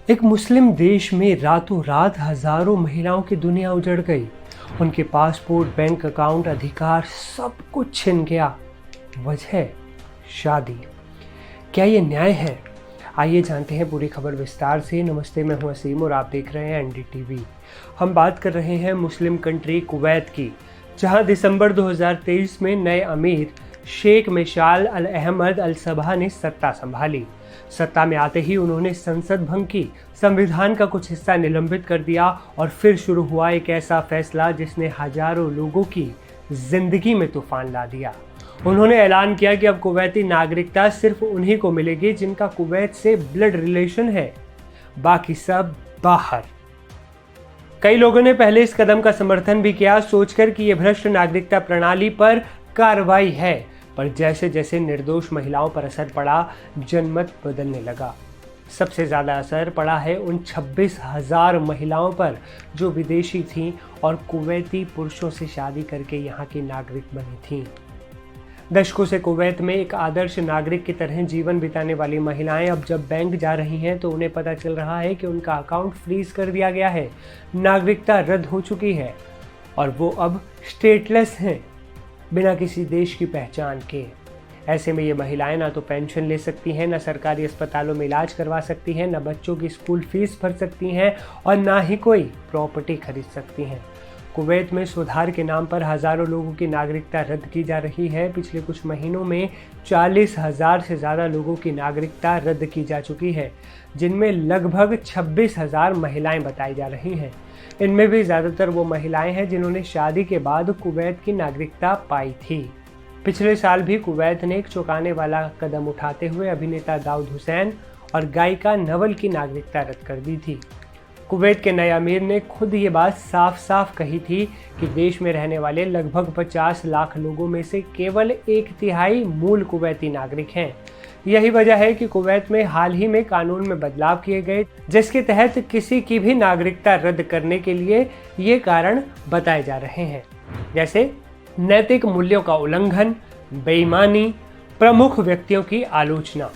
एक मुस्लिम देश में रातों रात हजारों महिलाओं की दुनिया उजड़ गई। उनके पासपोर्ट, बैंक अकाउंट, अधिकार सब कुछ छिन गया। वजह शादी। क्या ये न्याय है? आइए जानते हैं पूरी खबर विस्तार से। नमस्ते, मैं हूं असीम और आप देख रहे हैं एनडीटीवी। हम बात कर रहे हैं मुस्लिम कंट्री कुवैत की, जहां दिसंबर 2023 में नए अमीर शेख मिशाल अल अहमद अल सबा ने सत्ता संभाली। सत्ता में आते ही उन्होंने संसद भंग की, संविधान का कुछ हिस्सा निलंबित कर दिया और फिर शुरू हुआ एक ऐसा फैसला जिसने हजारों लोगों की जिंदगी में तूफान ला दिया। उन्होंने ऐलान किया कि अब कुवैती नागरिकता सिर्फ उन्हीं को मिलेगी जिनका कुवैत से ब्लड रिलेशन है, बाकी सब बाहर। कई लोगों ने पहले इस कदम का समर्थन भी किया, सोचकर कि यह भ्रष्ट नागरिकता प्रणाली पर कार्रवाई है, पर जैसे जैसे निर्दोष महिलाओं पर असर पड़ा, जनमत बदलने लगा। सबसे ज़्यादा असर पड़ा है उन 26,000 महिलाओं पर जो विदेशी थीं और कुवैती पुरुषों से शादी करके यहाँ की नागरिक बनी थीं। दशकों से कुवैत में एक आदर्श नागरिक की तरह जीवन बिताने वाली महिलाएं अब जब बैंक जा रही हैं तो उन्हें पता चल रहा है कि उनका अकाउंट फ्रीज कर दिया गया है, नागरिकता रद्द हो चुकी है और वो अब स्टेटलेस हैं, बिना किसी देश की पहचान के। ऐसे में ये महिलाएं ना तो पेंशन ले सकती हैं, ना सरकारी अस्पतालों में इलाज करवा सकती हैं, ना बच्चों की स्कूल फीस भर सकती हैं और ना ही कोई प्रॉपर्टी खरीद सकती हैं। कुवैत में सुधार के नाम पर हज़ारों लोगों की नागरिकता रद्द की जा रही है। पिछले कुछ महीनों में 40,000 से ज़्यादा लोगों की नागरिकता रद्द की जा चुकी है, जिनमें लगभग 26,000 महिलाएं बताई जा रही हैं। इनमें भी ज़्यादातर वो महिलाएं हैं जिन्होंने शादी के बाद कुवैत की नागरिकता पाई थी। पिछले साल भी कुवैत ने एक चौंकाने वाला कदम उठाते हुए अभिनेता दाऊद हुसैन और गायिका नवल की नागरिकता रद्द कर दी थी। कुवैत के नए अमीर ने खुद ये बात साफ साफ कही थी कि देश में रहने वाले लगभग 50 लाख लोगों में से केवल 1/3 मूल कुवैती नागरिक हैं। यही वजह है कि कुवैत में हाल ही में कानून में बदलाव किए गए, जिसके तहत किसी की भी नागरिकता रद्द करने के लिए ये कारण बताए जा रहे हैं, जैसे नैतिक मूल्यों का उल्लंघन, बेईमानी, प्रमुख व्यक्तियों की आलोचना।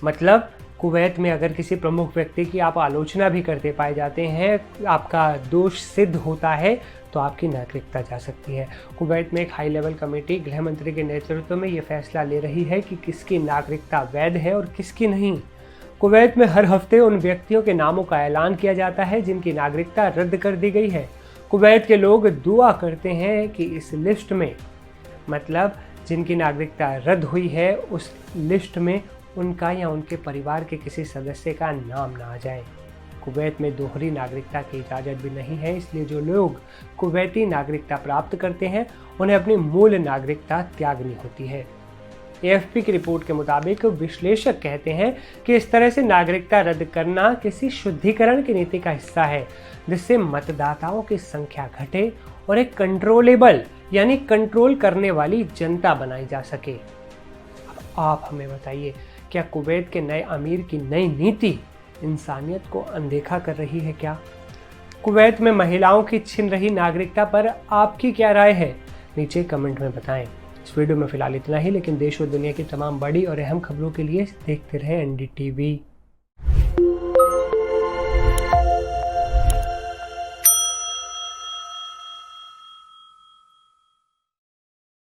मतलब कुवैत में अगर किसी प्रमुख व्यक्ति की आप आलोचना भी करते पाए जाते हैं, आपका दोष सिद्ध होता है, तो आपकी नागरिकता जा सकती है। कुवैत में एक हाई लेवल कमेटी गृह मंत्री के नेतृत्व में ये फैसला ले रही है कि किसकी नागरिकता वैध है और किसकी नहीं। कुवैत में हर हफ्ते उन व्यक्तियों के नामों का ऐलान किया जाता है जिनकी नागरिकता रद्द कर दी गई है। कुवैत के लोग दुआ करते हैं कि इस लिस्ट में, मतलब जिनकी नागरिकता रद्द हुई है, उस लिस्ट में उनका या उनके परिवार के किसी सदस्य का नाम ना आ जाए। कुवैत में दोहरी नागरिकता की इजाज़त भी नहीं है, इसलिए जो लोग कुवैती नागरिकता प्राप्त करते हैं उन्हें अपनी मूल नागरिकता त्यागनी होती है। एएफपी की रिपोर्ट के मुताबिक विश्लेषक कहते हैं कि इस तरह से नागरिकता रद्द करना किसी शुद्धिकरण की नीति का हिस्सा है, जिससे मतदाताओं की संख्या घटे और एक कंट्रोलेबल यानी कंट्रोल करने वाली जनता बनाई जा सके। अब आप हमें बताइए, क्या कुवैत के नए अमीर की नई नीति इंसानियत को अनदेखा कर रही है क्या? कुवैत में महिलाओं की छिन रही नागरिकता पर आपकी क्या राय है? नीचे कमेंट में बताएं। इस वीडियो में फिलहाल इतना ही, लेकिन देश और दुनिया की तमाम बड़ी और अहम खबरों के लिए देखते रहें एनडीटीवी।